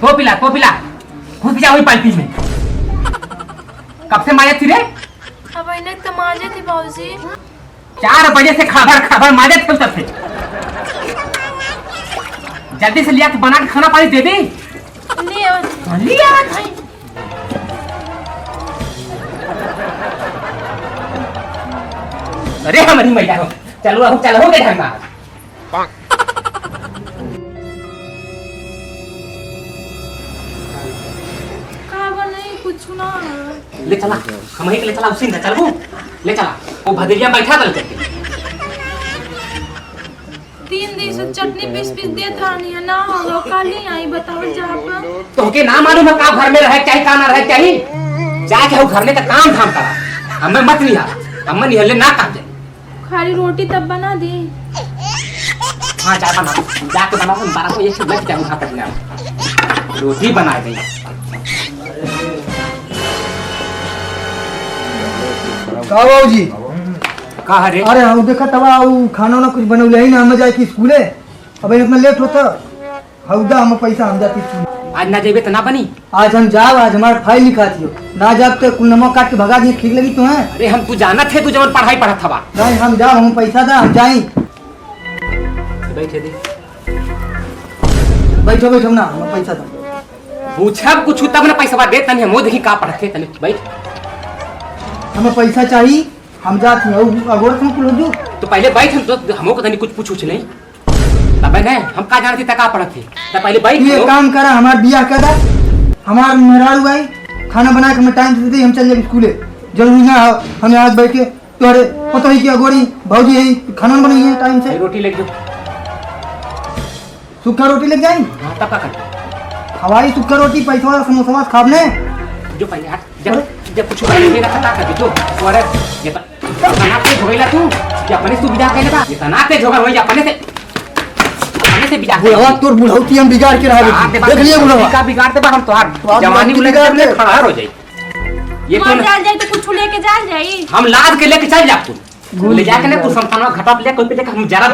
तो पिला घुस जा वही पार्टी में। कब से माया थी रे? अब इन्हें तमाजे थी बाबूजी। 4 बजे से खबर माजे थे तब से। जल्दी से लिया के बना के खाना पानी दे दे। लिया अरे हमारी मैया हो चलो हो गए ढंगा। कुछ ना ले चला हम ही ले चला उसी ने चल वो ले चला वो भदरिया बैठा दल करके 3 दिन से चटनी पीस देत रहनी है ना हो कल ही आई बताओ जहां पर तो के ना मालूम है का घर में रहे चाहे का ना रहे चाहिए जाके हो घर में का काम धाम करा हमें मत नहीं आ हम नहीं हले ना काम दे खाली रोटी तब बना दी। हां जा बना जाके बना 12 को एक लग जाऊं खा कर रोटी बना दे। का बाबूजी का रे? अरे हम देखा तबा खाना ना कुछ बनौले ही ना हम जाए कि स्कूले अब इतना लेट होता हौदा हम पैसा हम जाती स्कूल। आज ना जेबे तो ना बनी। आज हम जाब आज हमारा फाइल लिखा दियो ना जाब तो कुल नमक काट के भगा दिए ठीक लगी तो है। अरे हम तू जाना थे तू जब पढ़ाई पढ़ा था नहीं हम जाब हम पैसा दा हम जाई बैठे दे बैठो ना हम पैसा दा पूछब कुछ तब ना पैसा दे तनी हम देखी का पढ़ते तनी बैठ हमें पैसा चाहिए हम जाते हैं अगोर तुम कुल दो तो पहले बैठ हम तो हमको को तनी कुछ पूछ नहीं तब ने हम का जानती तक का पढ़ते तब पहले बैठ ये काम करा हमार बियाह कर दा हमार मेहरारू आई खाना बना के मैं टाइम से दे हम चल जाए स्कूले जरूरी ना हम आज बैठ के तोरे पता है कि अगोरी भौजी है खाना बनाई है टाइम से रोटी ले दो सूखा रोटी लेके जाई हां तब का कर हवाई सूखा रोटी पैसा वाला समोसा खाबने जो पहले हट जब कुछ नहीं रखा कर जो और ये तना पे होइला तू ये अपने सुविधा कहले बा ये तना पे होगा होई अपने से बिगाड़ बुढ़वा तोर बुढ़ौती हम बिगाड़ के रहा देख लिए बुढ़वा का बिगाड़ दे हम तोहार जवानी को लेकर अपने खड़ा हो जाई ये तो जाल जाई तो कुछ लेके जाल जाई हम लाद के लेके चल जा तू ले जाके ना तू संतानवा घटा ले कोई पे लेके हम जरा